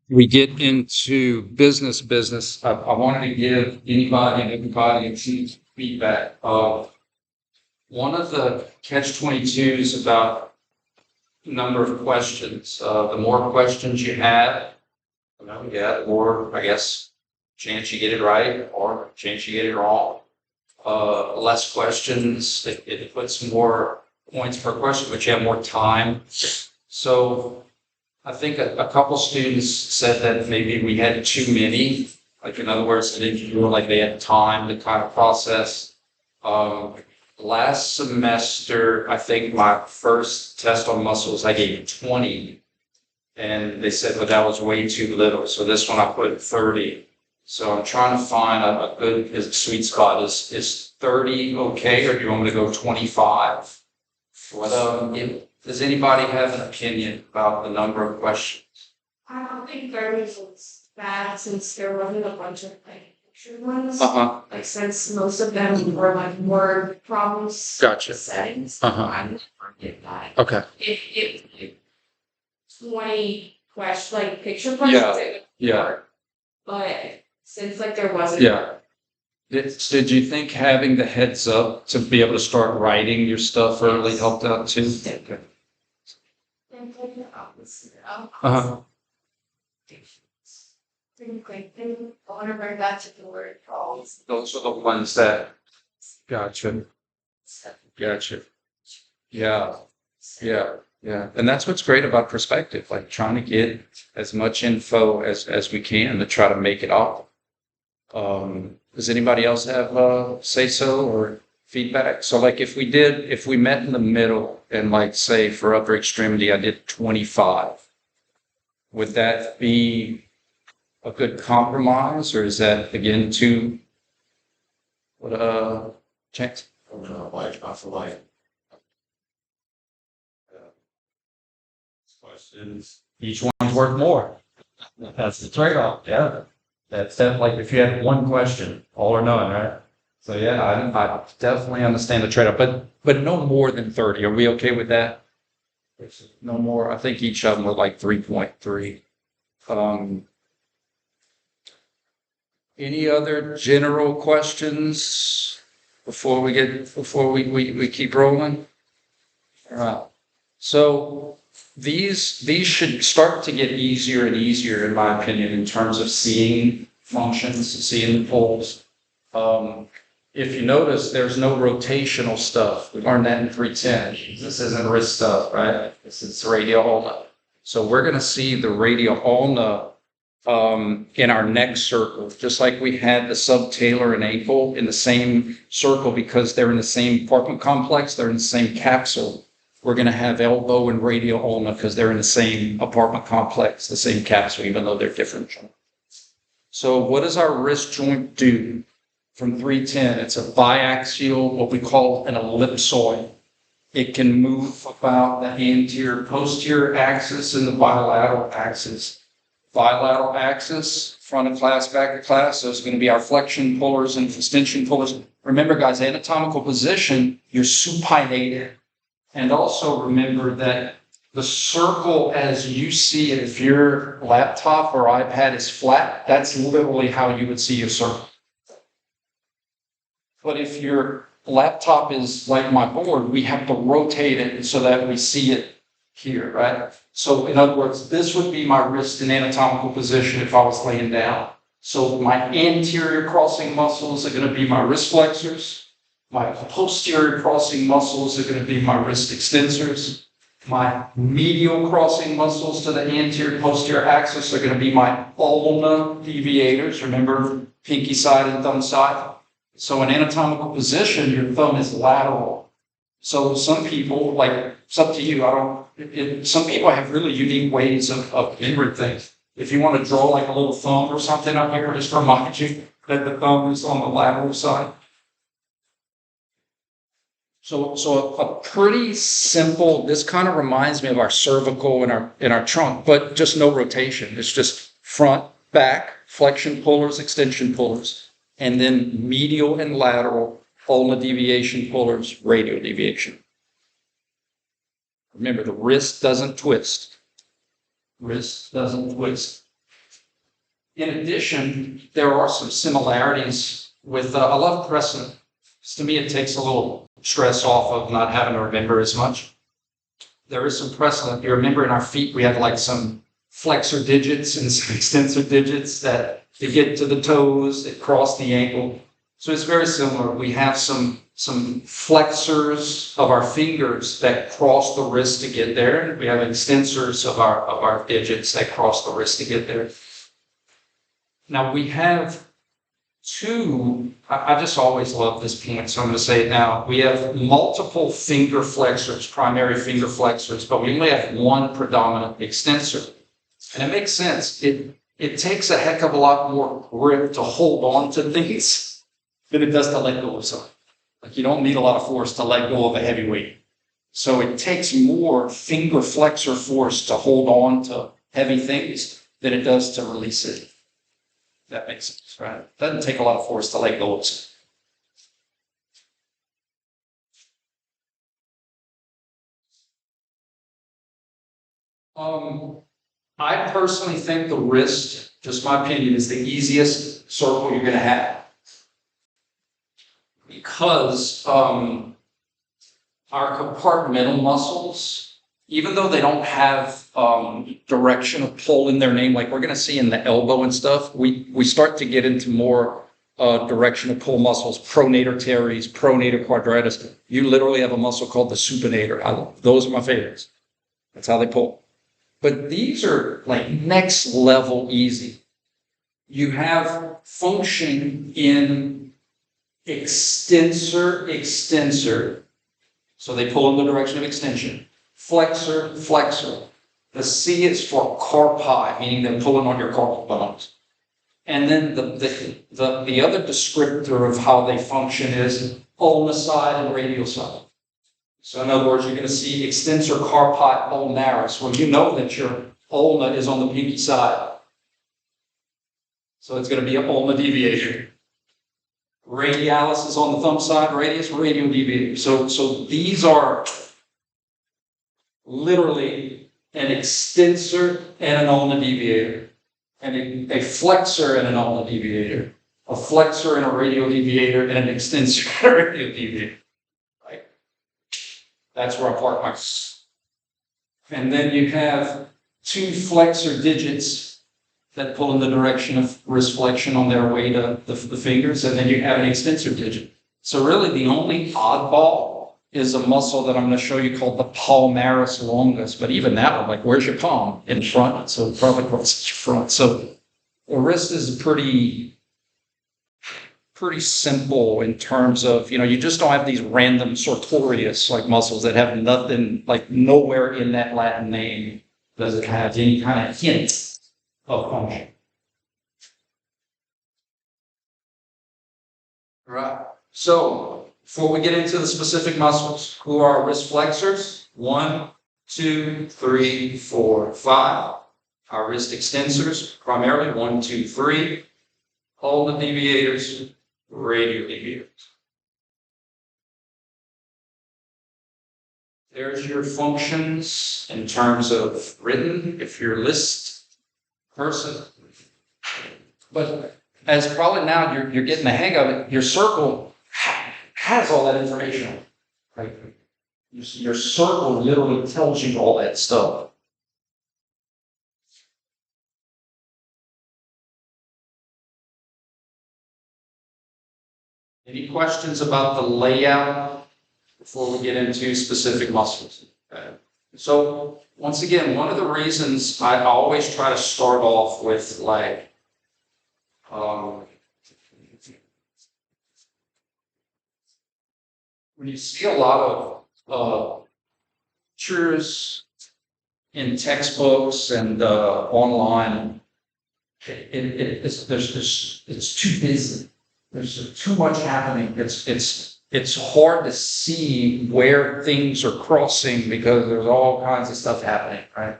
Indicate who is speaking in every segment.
Speaker 1: we get into business, I wanted to give anybody and everybody a chance to feedback of one of the catch-22s about number of questions. The more questions you have, the more, I guess, chance you get it right or chance you get it wrong. Less questions, it puts more points per question, but you have more time. So I think a couple students said that maybe we had too many. Like, in other words, they didn't feel like they had time to kind of process. Last semester, I think my first test on muscles, I gave 20. And they said, well, that was way too little. So this one I put 30. So I'm trying to find a good sweet spot. Is 30 okay, or do you want me to go 25? Does anybody have an opinion about the number of questions?
Speaker 2: I don't think 30 was bad since there wasn't a bunch of like picture ones. Like since most of them were like word problems.
Speaker 1: Gotcha.
Speaker 2: Settings. I'm not forget that.
Speaker 1: Okay.
Speaker 2: If 20 questions, like picture questions, it would work. But since like there wasn't.
Speaker 1: Yeah. Did you think having the heads up to be able to start writing your stuff early helped out too? Okay.
Speaker 2: Whenever that's the word problems.
Speaker 1: Those are the ones that. Gotcha. Yeah. And that's what's great about perspective, like trying to get as much info as we can to try to make it up. Does anybody else have say so or feedback? So like if we met in the middle and like say for upper extremity I did 25, would that be a good compromise, or is that again too chance?
Speaker 3: Questions. Each one's worth more. That's the trade-off. Yeah. That's like if you had one question, all or none, right?
Speaker 1: So yeah, I definitely understand the trade-off, but no more than 30. Are we okay with that? No more. I think each of them were like 3.3. Any other general questions before we keep rolling? All right. So these should start to get easier and easier, in my opinion, in terms of seeing functions, seeing the poles. If you notice, there's no rotational stuff. We learned that in 310. This isn't wrist stuff, right? This is radial ulna. So we're going to see the radial ulna in our neck circle, just like we had the subtalar and ankle in the same circle because they're in the same compartment complex, they're in the same capsule. We're going to have elbow and radial ulna because they're in the same apartment complex, the same capsule, even though they're different joints. So what does our wrist joint do from 310? It's a biaxial, what we call an ellipsoid. It can move about the anterior posterior axis and the bilateral axis. Bilateral axis, front of class, back of class, so it's going to be our flexion pullers and extension pullers. Remember, guys, anatomical position, you're supinated. And also remember that the circle as you see it, if your laptop or iPad is flat, that's literally how you would see your circle. But if your laptop is like my board, we have to rotate it so that we see it here, right? So in other words, this would be my wrist in anatomical position if I was laying down. So my anterior crossing muscles are going to be my wrist flexors. My posterior crossing muscles are going to be my wrist extensors. My medial crossing muscles to the anterior posterior axis are going to be my ulna deviators. Remember, pinky side and thumb side. So in anatomical position, your thumb is lateral. So some people, like, it's up to you. Some people have really unique ways of remembering things. If you want to draw like a little thumb or something up here, just remind you that the thumb is on the lateral side. So a pretty simple, this kind of reminds me of our cervical in our trunk, but just no rotation. It's just front, back, flexion pullers, extension pullers, and then medial and lateral, ulnar deviation pullers, radial deviation. Remember, the wrist doesn't twist. Wrist doesn't twist. In addition, there are some similarities with, I love precedent. To me, it takes a little stress off of not having to remember as much. There is some precedent. You remember in our feet, we had like some flexor digits and some extensor digits that to get to the toes, that cross the ankle. So it's very similar. We have some flexors of our fingers that cross the wrist to get there. We have extensors of our digits that cross the wrist to get there. Now we have two, I just always love this point, so I'm going to say it now. We have multiple finger flexors, primary finger flexors, but we only have one predominant extensor. And it makes sense. It takes a heck of a lot more grip to hold on to things than it does to let go of something. Like you don't need a lot of force to let go of a heavy weight. So it takes more finger flexor force to hold on to heavy things than it does to release it. That makes sense, right? It doesn't take a lot of force to let go of something. I personally think the wrist, just my opinion, is the easiest circle you're going to have. Because our compartmental muscles, even though they don't have direction of pull in their name, like we're going to see in the elbow and stuff, we start to get into more direction of pull muscles, pronator teres, pronator quadratus. You literally have a muscle called the supinator. Those are my favorites. That's how they pull. But these are like next level easy. You have function in extensor, extensor. So they pull in the direction of extension. Flexor, flexor. The C is for carpi, meaning they're pulling on your carpal bones. And then the other descriptor of how they function is ulnar side and radial side. So in other words, you're going to see extensor carpi ulnaris. Well, you know that your ulna is on the pinky side. So it's going to be an ulna deviator. Radialis is on the thumb side, radius, radial deviator. So these are literally an extensor and an ulna deviator, and a flexor and an ulna deviator, a flexor and a radial deviator, and an extensor and a radial deviator. Right? That's where I park my. And then you have two flexor digits that pull in the direction of wrist flexion on their way to the fingers, and then you have an extensor digit. So really the only oddball is a muscle that I'm going to show you called the palmaris longus, but even that one, like where's your palm? In front, so it probably crosses your front. So the wrist is pretty simple in terms of, you just don't have these random sartorius like muscles that have nothing, like nowhere in that Latin name does it have any kind of hint of function. Right. So before we get into the specific muscles, who are wrist flexors? 1, 2, 3, 4, 5. Our wrist extensors, primarily 1, 2, 3. Ulnar deviators, radial deviators. There's your functions in terms of written, if you're a list person. But as probably now you're getting the hang of it, your circle has all that information. Right? Your circle literally tells you all that stuff. Any questions about the layout before we get into specific muscles? Okay. So once again, one of the reasons I always try to start off with like when you see a lot of pictures in textbooks and online, it's too busy. There's too much happening. It's hard to see where things are crossing because there's all kinds of stuff happening, right?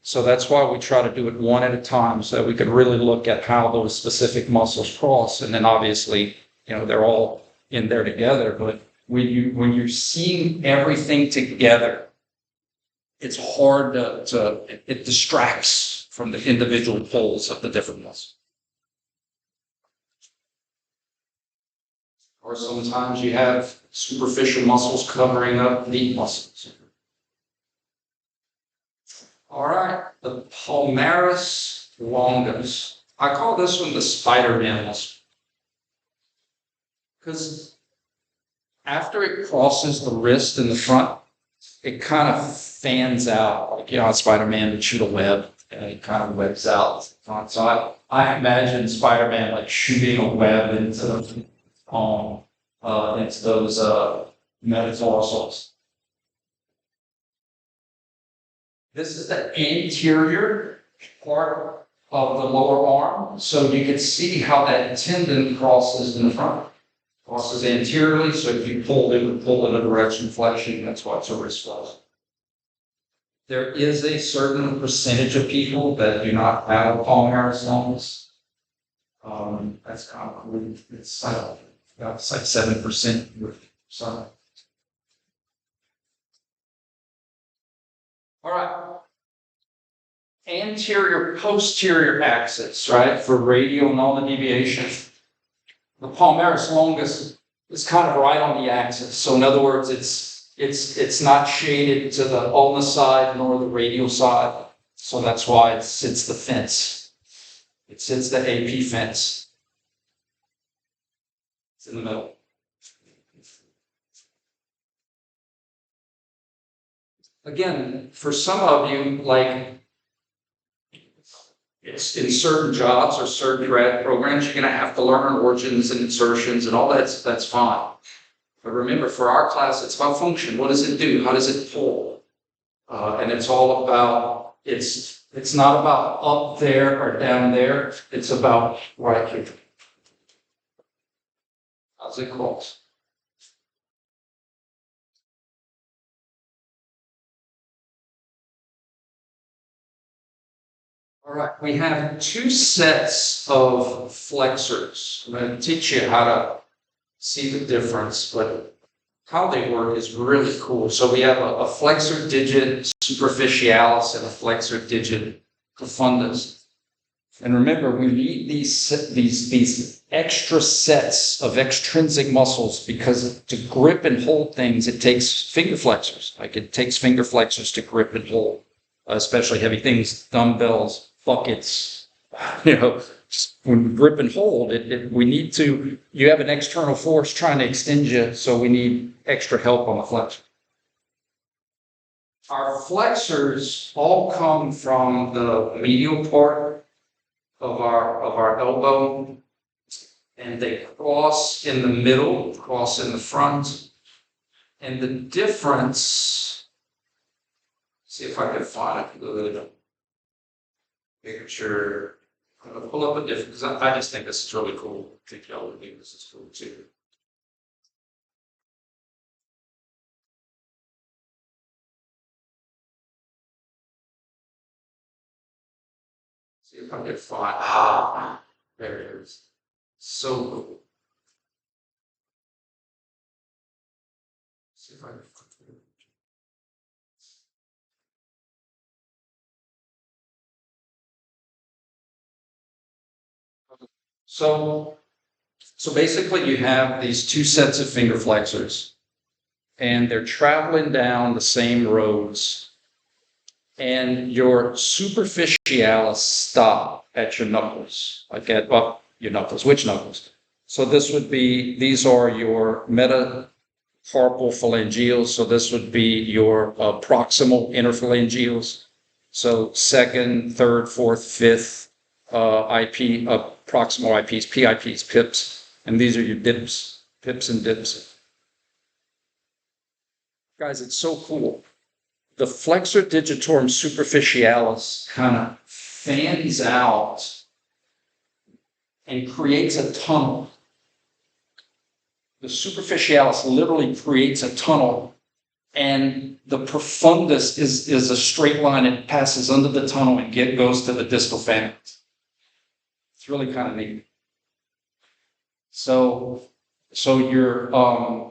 Speaker 1: So that's why we try to do it one at a time so that we can really look at how those specific muscles cross. And then obviously, they're all in there together. But when you're seeing everything together, it's hard it distracts from the individual poles of the different muscles. or sometimes you have superficial muscles covering up deep muscles. All right, the palmaris longus. I call this one the Spider-Man muscle, because after it crosses the wrist in the front, it kind of fans out, like, Spider-Man would shoot a web, and it kind of webs out. So I imagine Spider-Man like shooting a web into the palm, into those metatarsals. This is the anterior part of the lower arm, so you can see how that tendon crosses in the front. Crosses anteriorly, so if you pull, it would pull in a direction of flexion. That's why it's a wrist flex. There is a certain percentage of people that do not have palmaris longus. That's kind of cool. It's like 7%. So. All right. Anterior posterior axis, right, for radial and all the deviations. The palmaris longus is kind of right on the axis. So in other words, it's not shaded to the ulna side nor the radial side. So that's why it sits the fence. It sits the AP fence. It's in the middle. Again, for some of you, like, it's in certain jobs or certain grad programs, you're going to have to learn origins and insertions and all that's fine. But remember, for our class, it's about function. What does it do? How does it pull? And it's all about, it's not about up there or down there. It's about right here. How's it cross? All right, we have two sets of flexors. I'm going to teach you how to see the difference, but how they work is really cool. So we have a flexor digit superficialis and a flexor digit profundus. And remember, we need these extra sets of extrinsic muscles, because to grip and hold things, it takes finger flexors. Like, it takes finger flexors to grip and hold, especially heavy things, dumbbells, buckets, just when we grip and hold it, we need to, you have an external force trying to extend you, so we need extra help on the flexor. Our flexors all come from the medial part of our elbow, and they cross in the middle, cross in the front, and the difference, see if I can find a good picture. I'm going to pull up a different, because I just think this is really cool. I think y'all would think this is cool too. See if I can find, there it is. So cool. See if I can find it. So basically you have these two sets of finger flexors, and they're traveling down the same roads, and your superficialis stop at your knuckles, like at, well, your knuckles, which knuckles? So this would be, these are your metacarpal phalangeals, so this would be your proximal interphalangeals. So second, third, fourth, fifth, IP, proximal IPs, PIPs, pips, and these are your dips, pips and dips. Guys, it's so cool. The flexor digitorum superficialis kind of fans out and creates a tunnel. The superficialis literally creates a tunnel, and the profundus is a straight line. It passes under the tunnel and goes to the distal phalanx. It's really kind of neat. So your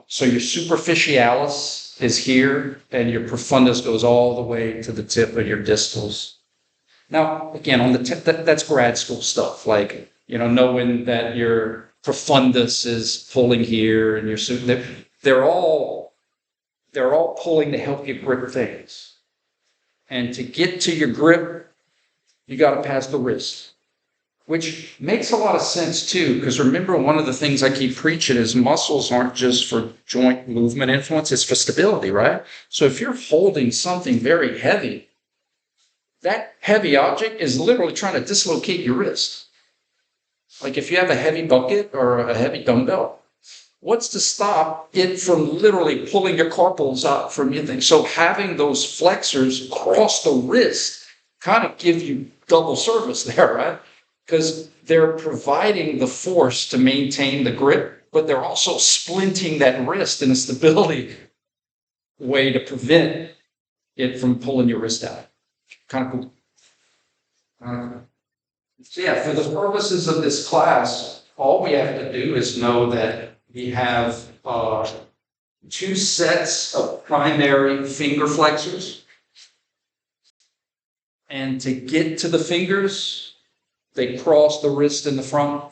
Speaker 1: superficialis is here, and your profundus goes all the way to the tip of your distals. Now, again, on the tip, that's grad school stuff, like, knowing that your profundus is pulling here, and they're all pulling to help you grip things. And to get to your grip, you got to pass the wrist, which makes a lot of sense too, because remember, one of the things I keep preaching is muscles aren't just for joint movement influence, it's for stability, right? So if you're holding something very heavy, that heavy object is literally trying to dislocate your wrist. Like if you have a heavy bucket or a heavy dumbbell, what's to stop it from literally pulling your carpals out from your thing? So having those flexors across the wrist kind of give you double service there, right? Because they're providing the force to maintain the grip, but they're also splinting that wrist in a stability way to prevent it from pulling your wrist out. Kind of cool. So yeah, for the purposes of this class, all we have to do is know that we have 2 sets of primary finger flexors. And to get to the fingers, they cross the wrist in the front.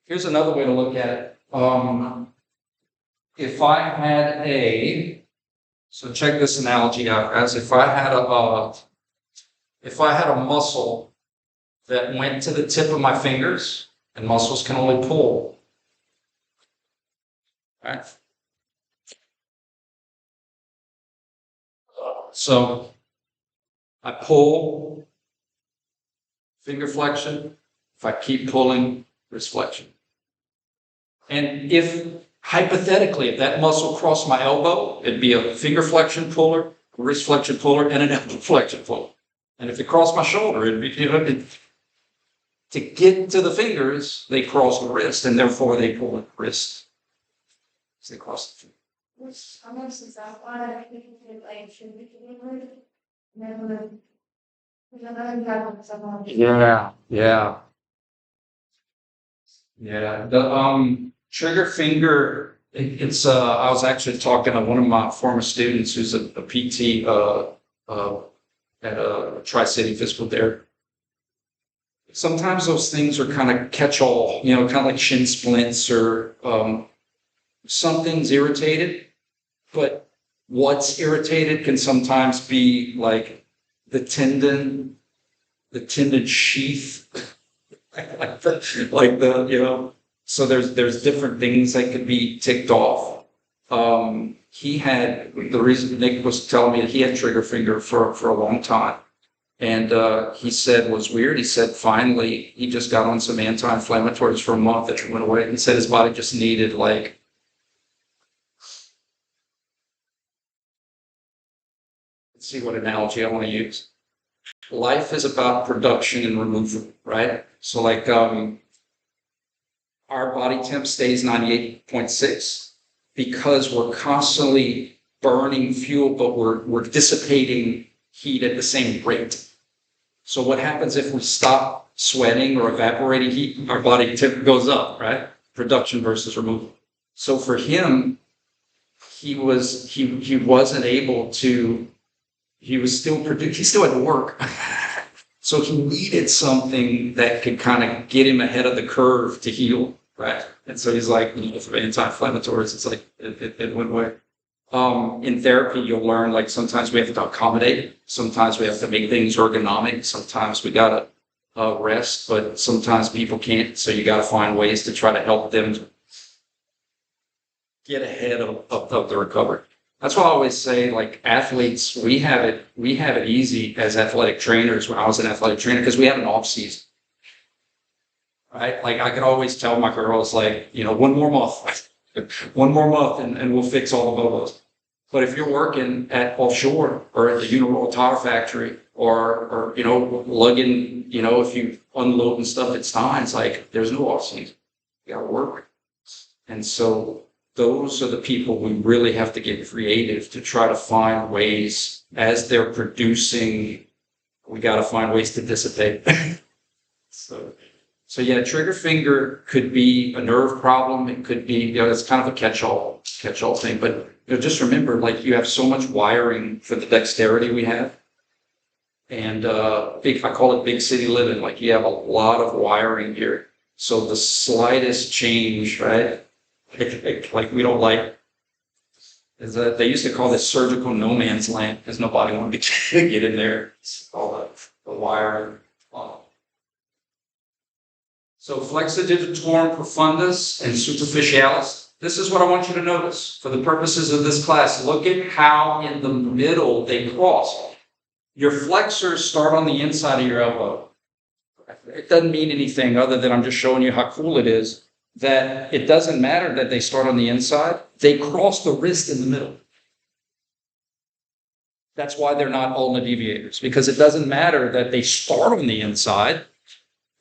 Speaker 1: Here's another way to look at it. If I had so check this analogy out, guys. If I had a muscle that went to the tip of my fingers, and muscles can only pull, right? So I pull, finger flexion. If I keep pulling, wrist flexion. And if hypothetically, if that muscle crossed my elbow, it'd be a finger flexion puller, a wrist flexion puller, and an elbow flexion puller. And if it crossed my shoulder, it'd be, to get to the fingers, they cross the wrist, and therefore they pull the wrist. So they cross the finger.
Speaker 2: Which almost is that why I think it like should be delivered. Never.
Speaker 1: Yeah. The trigger finger. It's I was actually talking to one of my former students who's a PT at a Tri-City Physical Therapy. Sometimes those things are kind of catch-all, kind of like shin splints or something's irritated, but what's irritated can sometimes be like the tendon sheath, like the so there's different things that could be ticked off. He had, the reason Nick was telling me that he had trigger finger for a long time. And he said was weird. He said finally he just got on some anti-inflammatories for a month and it went away. He said his body just needed like, let's see what analogy I want to use. Life is about production and removal, right? So like our body temp stays 98.6 because we're constantly burning fuel, but we're dissipating heat at the same rate. So what happens if we stop sweating or evaporating heat? Our body temp goes up, right? Production versus removal. So for him, he wasn't able to. He was still he still had to work. So he needed something that could kind of get him ahead of the curve to heal, right? And so he's like, for anti-inflammatories, it's like it went away. In therapy, you'll learn like sometimes we have to accommodate, sometimes we have to make things ergonomic, sometimes we gotta rest, but sometimes people can't. So you gotta find ways to try to help them get ahead of the recovery. That's why I always say, like athletes, we have it easy as athletic trainers. When I was an athletic trainer, because we have an off season, right? Like I could always tell my girls, like, one more month, and we'll fix all the bobos. But if you're working at offshore or at the Uniroyal Tire Factory or lugging, if you unloading stuff at Stein's, like there's no off season. You gotta work. And so those are the people we really have to get creative to try to find ways as they're producing. We got to find ways to dissipate. So yeah, trigger finger could be a nerve problem. It could be, it's kind of a catch-all thing. But just remember, like you have so much wiring for the dexterity we have, and I call it big city living. Like you have a lot of wiring here. So the slightest change, right? Like we don't like, is that they used to call this surgical no man's land because nobody wanted to get in there. It's all the wire. So flexodigitorum profundus and superficialis. This is what I want you to notice for the purposes of this class. Look at how in the middle they cross. Your flexors start on the inside of your elbow. It doesn't mean anything other than I'm just showing you how cool it is that it doesn't matter that they start on the inside. They cross the wrist in the middle. That's why they're not ulna deviators, because it doesn't matter that they start on the inside.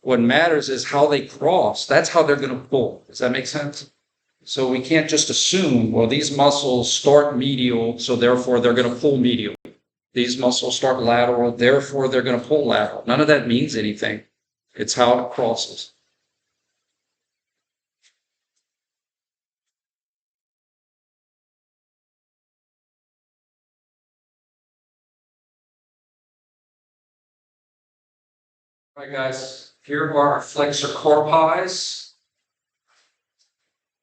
Speaker 1: What matters is how they cross. That's how they're going to pull. Does that make sense? So we can't just assume, well, these muscles start medial, so therefore they're going to pull medial. These muscles start lateral, therefore they're going to pull lateral. None of that means anything. It's how it crosses. All right, guys, here are our flexor corpis.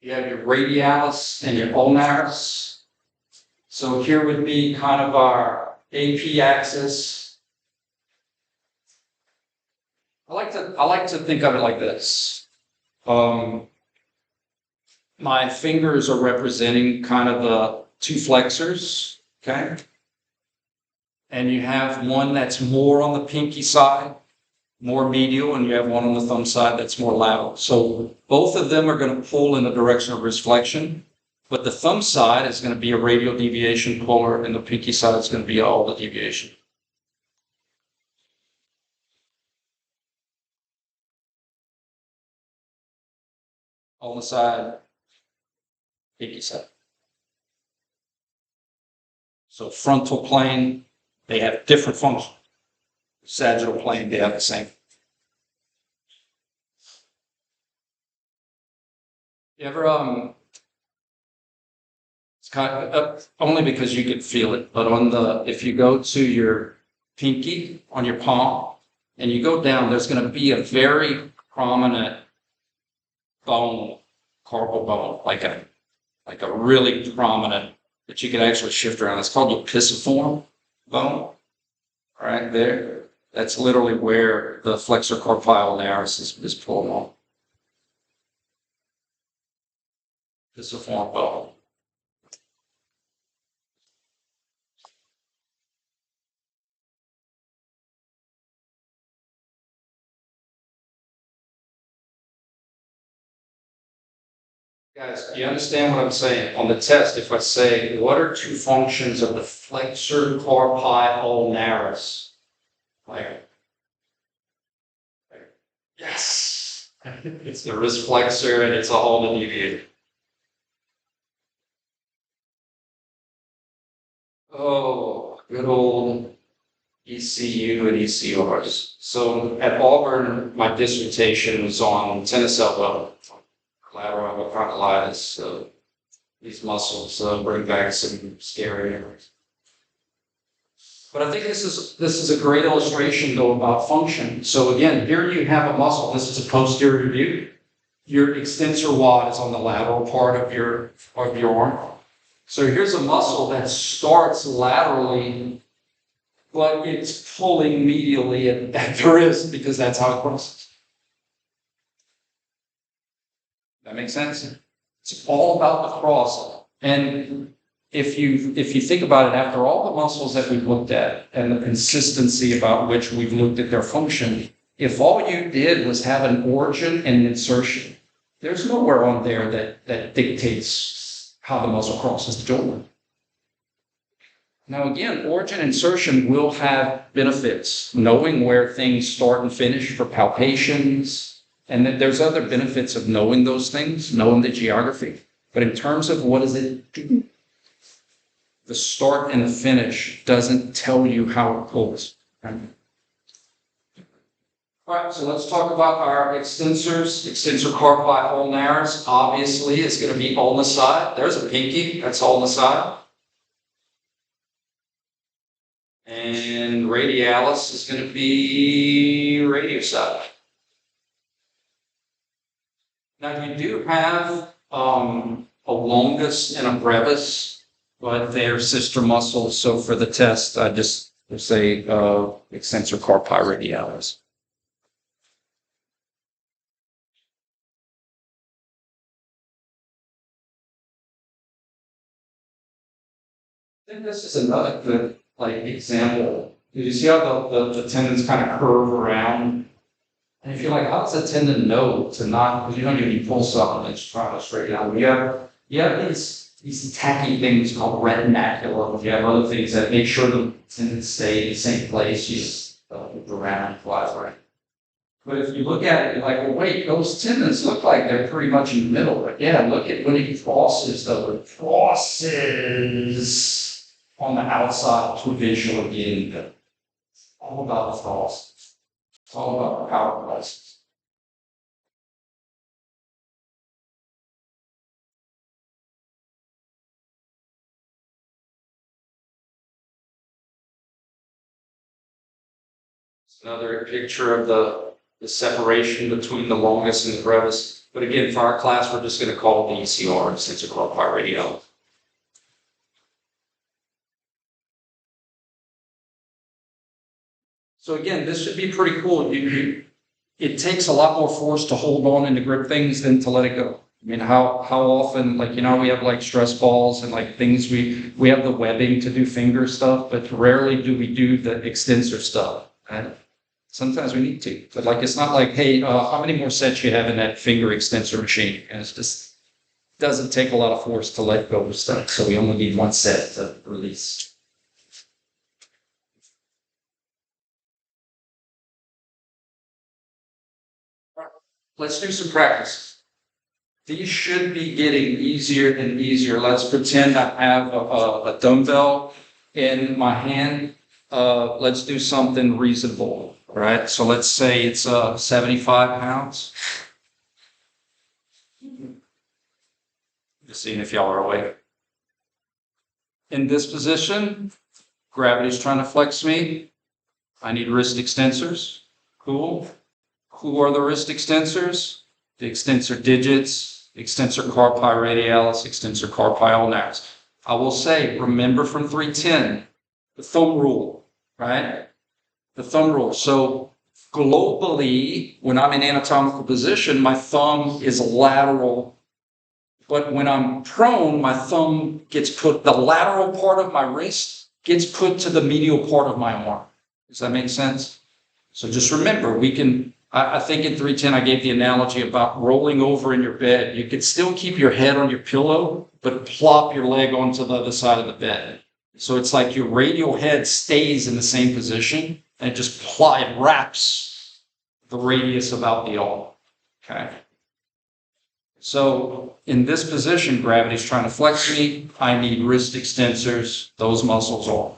Speaker 1: You have your radialis and your ulnaris. So here would be kind of our AP axis. I like to think of it like this. My fingers are representing kind of the two flexors, okay? And you have one that's more on the pinky side, more medial, and you have one on the thumb side that's more lateral. So both of them are going to pull in the direction of wrist flexion, but the thumb side is going to be a radial deviation puller, and the pinky side is going to be all the deviation. On the side, pinky side. So frontal plane, they have different function. Sagittal plane, they have the same. You ever it's kind of only because you can feel it, but on the if you go to your pinky on your palm and you go down, there's going to be a very prominent bone, carpal bone, like a really prominent that you can actually shift around. It's called the pisiform bone, right there. That's literally where the flexor carpi ulnaris is pulled on. Pisiform bone. Guys, you understand what I'm saying? On the test, if I say, what are two functions of the flexor carpi ulnaris? Like, yes! It's the wrist flexor and it's a ulna deviator. Oh, good old ECU and ECRs. So at Auburn, my dissertation was on tennis elbow, lateral epicondylitis, so these muscles bring back some scary memories. But I think this is a great illustration though about function. So again, here you have a muscle. This is a posterior view. Your extensor wad is on the lateral part of your arm. So here's a muscle that starts laterally, but it's pulling medially at the wrist because that's how it crosses. That makes sense? It's all about the cross. And if you think about it, after all the muscles that we've looked at and the consistency about which we've looked at their function, if all you did was have an origin and an insertion, there's nowhere on there that dictates how the muscle crosses the joint. Now again, origin insertion will have benefits, knowing where things start and finish for palpations, and then there's other benefits of knowing those things, knowing the geography. But in terms of what does it do, the start and the finish doesn't tell you how it pulls. Right? All right, so let's talk about our extensors. Extensor carpi ulnaris, obviously, is going to be ulna side. There's a pinky, that's ulna side. And radialis is going to be radius side. Now you do have a longus and a brevis, but they're sister muscles. So for the test, I just say extensor carpi radialis. I think this is another good example. You see how the tendons kind of curve around? And if you're like, how does a tendon know to not, because you don't even need full supplements trying to straighten out. You have these tacky things called retinaculum. You have other things that make sure the tendons stay in the same place. You just move around and flies around. But if you look at it, you're like, well, wait, those tendons look like they're pretty much in the middle. But yeah, look at when it crosses, though. It crosses on the outside to visual again. It's all about the crosses. It's all about the power crosses. It's another picture of the separation between the longus and the brevis. But again, for our class, we're just going to call it the ECR, extensor carpi radialis. So again, this should be pretty cool. It takes a lot more force to hold on and to grip things than to let it go. I mean, how often, we have stress balls and things, we have the webbing to do finger stuff, but rarely do we do the extensor stuff. And sometimes we need to, but it's not like, hey, how many more sets you have in that finger extensor machine? And it's just doesn't take a lot of force to let go of stuff. So we only need one set to release. Let's do some practice. These should be getting easier and easier. Let's pretend I have a dumbbell in my hand. Let's do something reasonable, all right? So let's say it's 75 pounds. Just seeing if y'all are awake. In this position, gravity's trying to flex me. I need wrist extensors. Cool. Who are the wrist extensors? The extensor digits, extensor carpi radialis, extensor carpi ulnaris. I will say, remember from 310, the thumb rule, right? The thumb rule. So globally, when I'm in anatomical position, my thumb is lateral. But when I'm prone, my thumb gets put, the lateral part of my wrist gets put to the medial part of my arm. Does that make sense? So just remember, I think in 310 I gave the analogy about rolling over in your bed. You could still keep your head on your pillow, but plop your leg onto the other side of the bed. So it's like your radial head stays in the same position and it wraps the radius about the arm. Okay. So in this position, gravity's trying to flex me. I need wrist extensors. Those muscles are.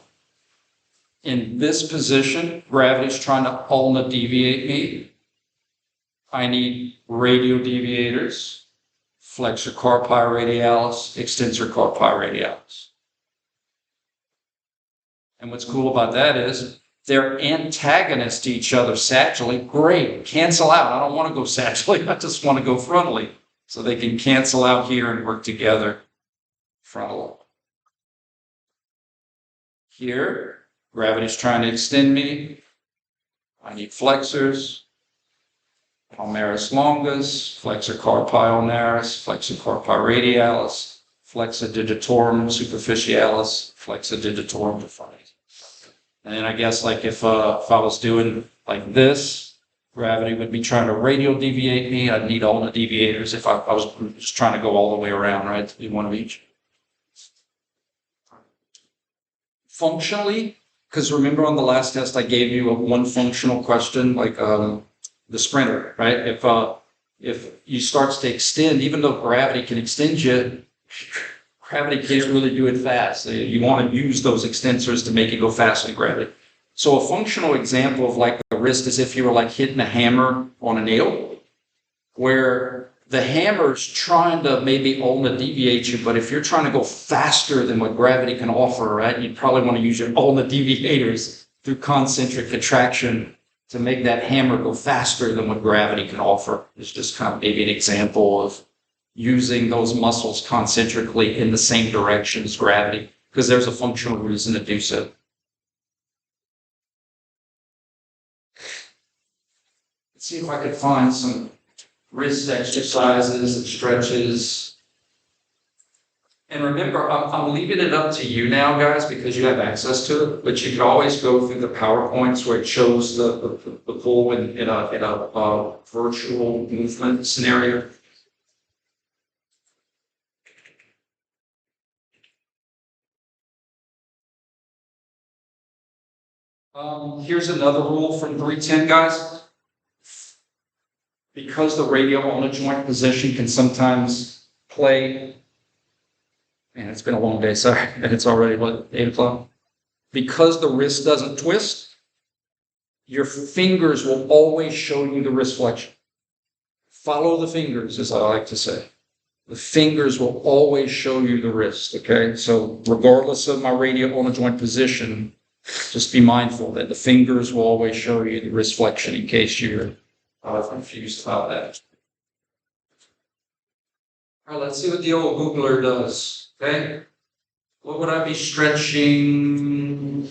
Speaker 1: In this position, gravity's trying to ulna deviate me. I need radial deviators, flexor carpi radialis, extensor carpi radialis. And what's cool about that is they're antagonists to each other sagittally. Great, cancel out. I don't want to go sagittally. I just want to go frontally. So they can cancel out here and work together frontally. Here, gravity's trying to extend me. I need flexors. Palmaris longus, flexor carpi ulnaris, flexor carpi radialis, flexor digitorum superficialis, flexor digitorum definis. And then I guess if I was doing like this, gravity would be trying to radial deviate me. I'd need all the deviators if I was just trying to go all the way around, right? To do one of each. Functionally, because remember on the last test I gave you one functional question, the sprinter, right? If you starts to extend, even though gravity can extend you, gravity can't really do it fast. You want to use those extensors to make it go faster than gravity. So a functional example of the wrist is if you were hitting a hammer on a nail, where the hammer's trying to maybe ulna deviate you, but if you're trying to go faster than what gravity can offer, right, you'd probably want to use your ulna deviators through concentric contraction to make that hammer go faster than what gravity can offer. It's just kind of maybe an example of using those muscles concentrically in the same direction as gravity, because there's a functional reason to do so. Let's see if I could find some wrist exercises and stretches. And remember, I'm leaving it up to you now, guys, because you have access to it, but you can always go through the PowerPoints where it shows the pull in a virtual movement scenario. Here's another rule from 310, guys. Because the radial on a joint position can sometimes play. Man, it's been a long day, sorry. And it's already, what, 8 o'clock? Because the wrist doesn't twist, your fingers will always show you the wrist flexion. Follow the fingers, as I like to say. The fingers will always show you the wrist, okay? So regardless of my radial on a joint position, just be mindful that the fingers will always show you the wrist flexion in case you're confused about that. All right, let's see what the old Googler does. Okay, what would I be stretching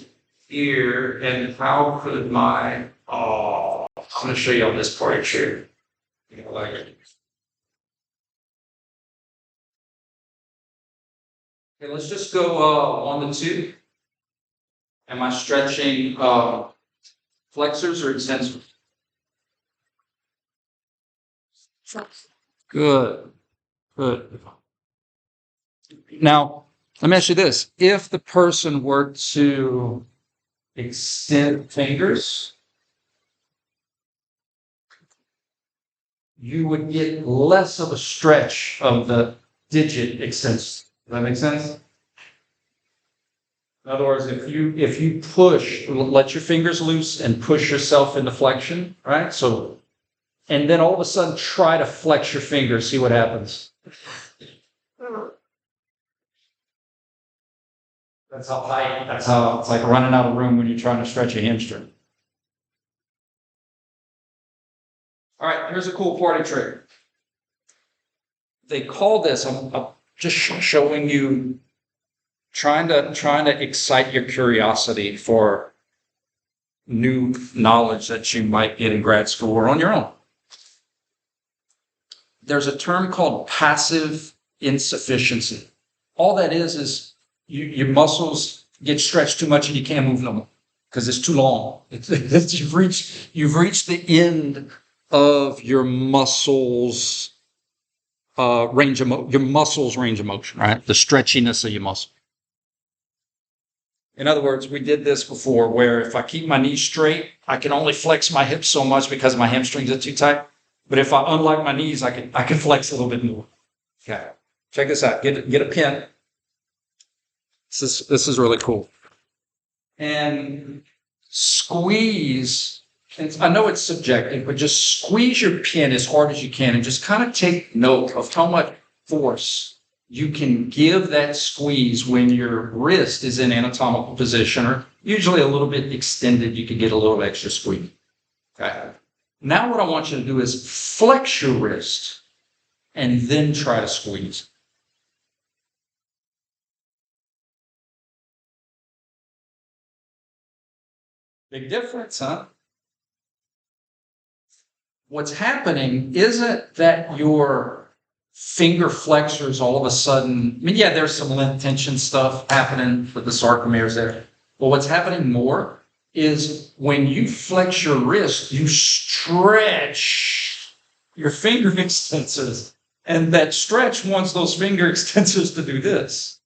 Speaker 1: here, and how could my, I'm going to show you on this part here. You know, like, okay, let's just go 1 to 2. Am I stretching flexors or extensors? Good, good. Now, let me ask you this. If the person were to extend fingers, you would get less of a stretch of the digit extension. Does that make sense? In other words, if you push, let your fingers loose and push yourself into flexion, right? So, and then all of a sudden try to flex your fingers, see what happens. That's how tight, that's how it's like running out of room when you're trying to stretch a hamstring. All right, here's a cool party trick. They call this, I'm just showing you, trying to excite your curiosity for new knowledge that you might get in grad school or on your own. There's a term called passive insufficiency. All that is your muscles get stretched too much and you can't move no more because it's too long. You've reached the end of your muscles range of motion, right? The stretchiness of your muscle. In other words, we did this before where if I keep my knees straight, I can only flex my hips so much because my hamstrings are too tight. But if I unlock my knees, I can flex a little bit more. Okay, check this out. Get a pen. This is really cool. And squeeze. I know it's subjective, but just squeeze your pen as hard as you can and just kind of take note of how much force you can give that squeeze when your wrist is in anatomical position, or usually a little bit extended. You can get a little extra squeeze. Okay. Now what I want you to do is flex your wrist and then try to squeeze. Big difference, huh? What's happening isn't that your finger flexors all of a sudden, I mean, yeah, there's some limb tension stuff happening with the sarcomeres there. But what's happening more is when you flex your wrist, you stretch your finger extensors. And that stretch wants those finger extensors to do this.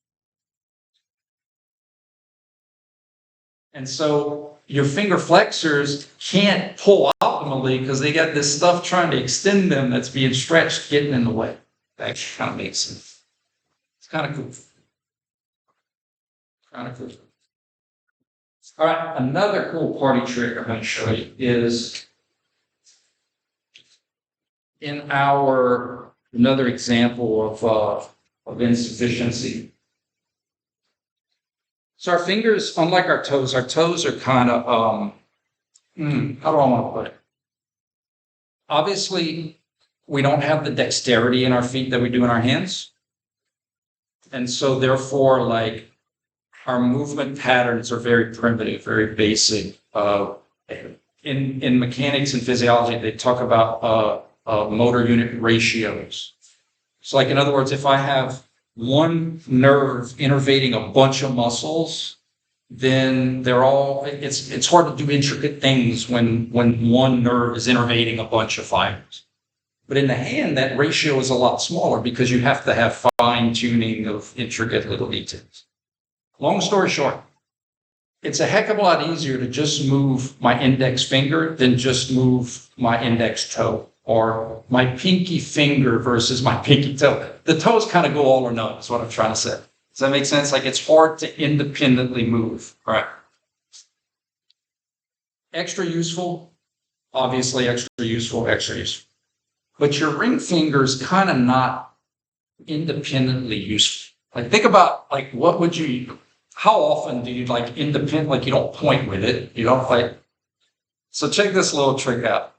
Speaker 1: And so your finger flexors can't pull optimally because they got this stuff trying to extend them that's being stretched, getting in the way. That actually kind of makes sense. It's kind of cool. Kind of cool. All right, another cool party trick I'm going to show you is in another example of insufficiency. So our fingers, unlike our toes are kind of How do I want to put it? Obviously, we don't have the dexterity in our feet that we do in our hands. And so therefore, like, our movement patterns are very primitive, very basic. In mechanics and physiology, they talk about motor unit ratios. So like, in other words, if I have one nerve innervating a bunch of muscles, then it's hard to do intricate things when one nerve is innervating a bunch of fibers. But in the hand, that ratio is a lot smaller because you have to have fine tuning of intricate little details. Long story short, it's a heck of a lot easier to just move my index finger than just move my index toe, or my pinky finger versus my pinky toe. The toes kind of go all or none, is what I'm trying to say. Does that make sense? Like, it's hard to independently move, right? Extra useful, obviously extra useful. But your ring finger is kind of not independently useful. Like, think about, like, how often do you, like, independent, like, you don't point with it, you don't, like, so check this little trick out.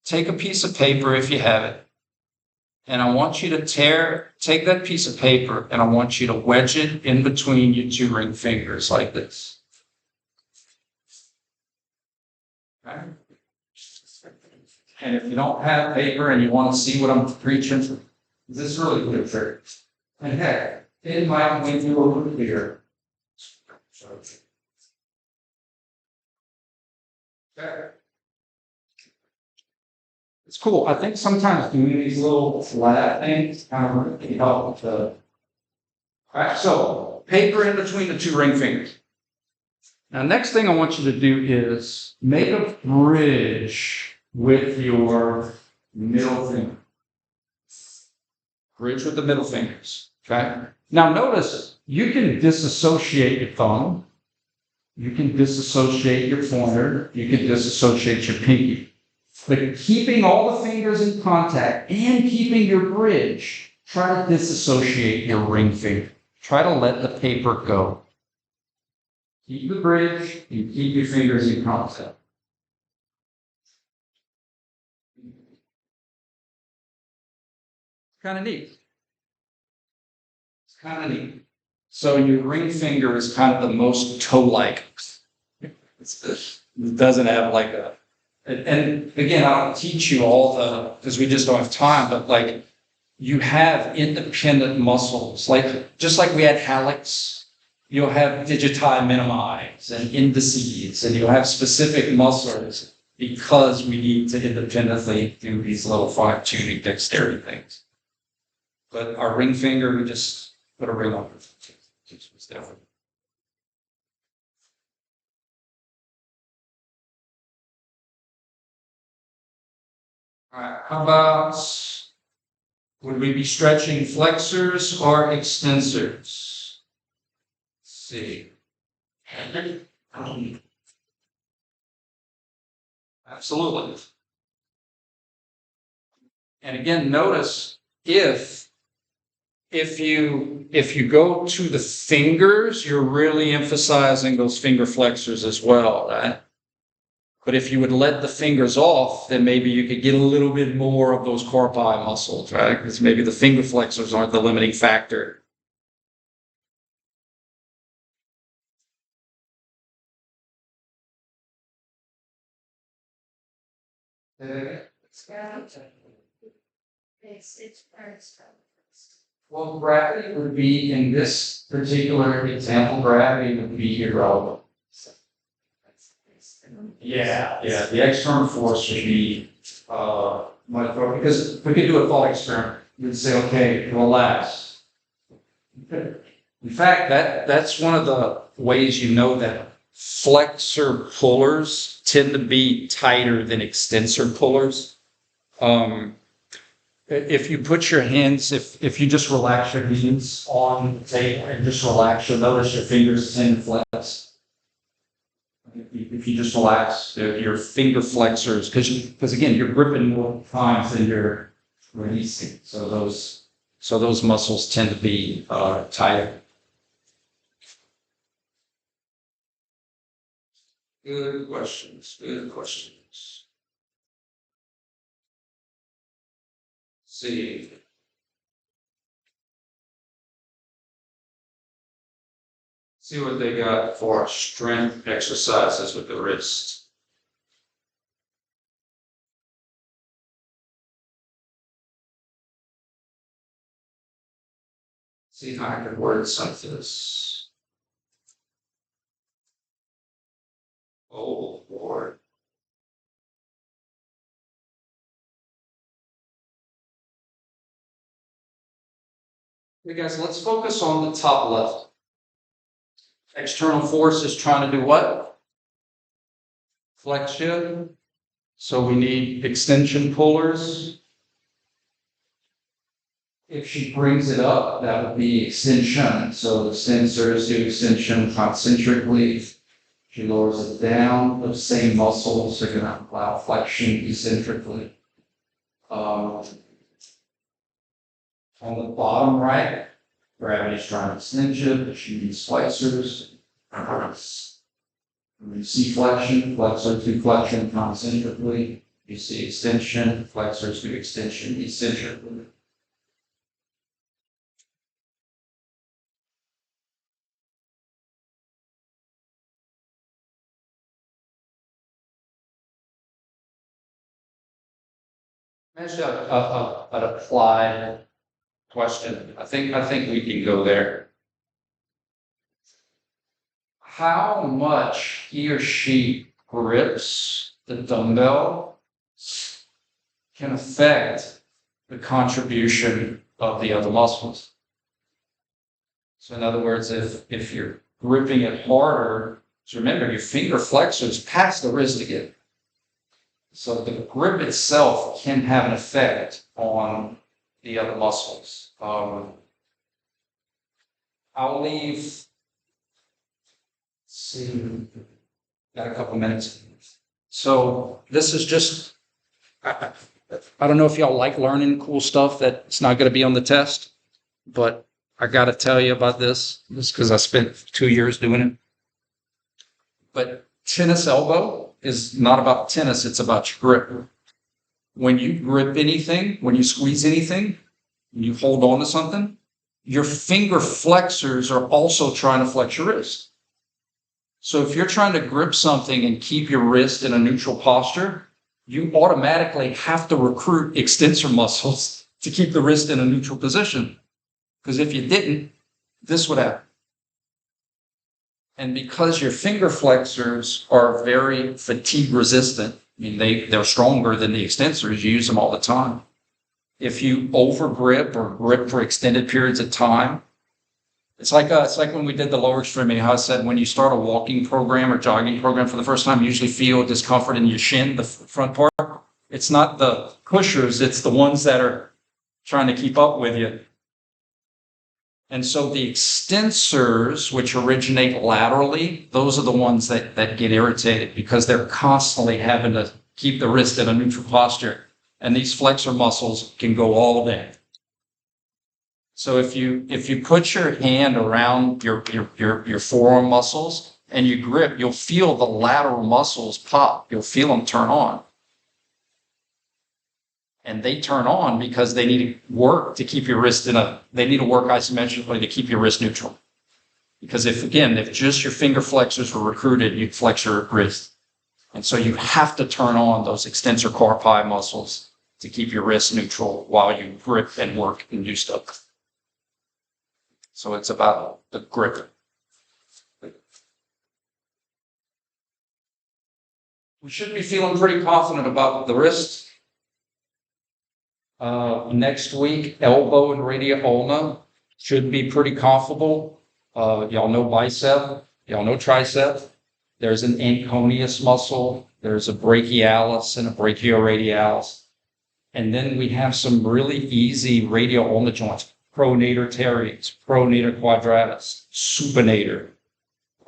Speaker 1: Take a piece of paper if you have it, and I want you to take that piece of paper, and I want you to wedge it in between your two ring fingers like this. Okay? And if you don't have paper and you want to see what I'm preaching, this is really good trick. And heck, it might make you a little clearer. Okay. It's cool. I think sometimes doing these little flat things kind of really help with the. All right, so paper in between the two ring fingers. Now, next thing I want you to do is make a bridge with your middle finger. Bridge with the middle fingers. Okay. Now, notice you can disassociate your thumb. You can disassociate your pointer. You can disassociate your pinky. But keeping all the fingers in contact and keeping your bridge, try to disassociate your ring finger. Try to let the paper go. Keep the bridge and keep your fingers in contact. Kind of neat. It's kind of neat. So your ring finger is kind of the most toe-like. It doesn't have like a. And again, I don't teach you because we just don't have time, but like, you have independent muscles, like, just like we had hallux, you'll have digiti minimi and indices, and you'll have specific muscles because we need to independently do these little fine-tuning dexterity things. But our ring finger, we just put a ring on it. It's different. All right, how about, would we be stretching flexors or extensors? Let's see. Absolutely. And again, notice if you go to the fingers, you're really emphasizing those finger flexors as well, right? But if you would let the fingers off, then maybe you could get a little bit more of those carpi muscles, right? Because maybe the finger flexors aren't the limiting factor. Well, gravity would be, in this particular example, gravity would be irrelevant. Yeah, the external force would be because we could do a thought experiment. We'd say, okay, relax. In fact, that's one of the ways you know that flexor pullers tend to be tighter than extensor pullers. If you put your hands, if you just relax your hands on the table and just relax, you'll notice your fingers tend to flex. If you just relax your finger flexors, because again, you're gripping more times than you're releasing. So those muscles tend to be tighter. Good questions. Good questions. See. See what they got for strength exercises with the wrist. See how I can word some of this. Oh, Lord. Okay, guys, let's focus on the top left. External force is trying to do what? Flexion. So we need extension pullers. If she brings it up, that would be extension. So the sensors do extension concentrically. She lowers it down. Those same muscles are going to allow flexion eccentrically. On the bottom right, gravity's trying to extension, but she needs flexors. When you see flexion, flexors do flexion concentrically. You see extension, flexors do extension eccentrically. Actually, an applied question. I think we can go there. How much he or she grips the dumbbell can affect the contribution of the other muscles. So in other words, if you're gripping it harder, so remember your finger flexors past the wrist again. So the grip itself can have an effect on the other muscles. I'll leave. See, got a couple minutes. So this is just, I don't know if y'all like learning cool stuff that's not going to be on the test, but I got to tell you about this just because I spent 2 years doing it. But tennis elbow is not about tennis, it's about your grip. When you grip anything, when you squeeze anything, when you hold on to something, your finger flexors are also trying to flex your wrist. So if you're trying to grip something and keep your wrist in a neutral posture, you automatically have to recruit extensor muscles to keep the wrist in a neutral position. Because if you didn't, this would happen. And because your finger flexors are very fatigue resistant, I mean, they're stronger than the extensors, you use them all the time. If you over grip or grip for extended periods of time, it's like when we did the lower extremity, how I said when you start a walking program or jogging program for the first time, you usually feel discomfort in your shin, the front part. It's not the pushers, it's the ones that are trying to keep up with you. And so the extensors, which originate laterally, those are the ones that get irritated because they're constantly having to keep the wrist in a neutral posture. And these flexor muscles can go all day. So if you put your hand around your forearm muscles and you grip, you'll feel the lateral muscles pop. You'll feel them turn on. And they turn on because they need to work to keep your wrist they need to work isometrically to keep your wrist neutral. Because if just your finger flexors were recruited, you'd flex your wrist. And so you have to turn on those extensor carpi muscles to keep your wrist neutral while you grip and work and do stuff. So it's about the grip. We should be feeling pretty confident about the wrist. Next week, elbow and radial ulna should be pretty comfortable. Y'all know bicep, y'all know tricep. There's an anconeus muscle, there's a brachialis and a brachioradialis. And then we have some really easy radial ulnar joints, pronator teres, pronator quadratus, supinator.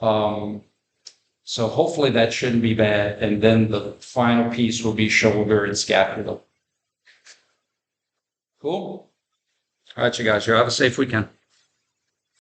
Speaker 1: So hopefully that shouldn't be bad. And then the final piece will be shoulder and scapula. Cool. All right, you guys, you have a safe weekend.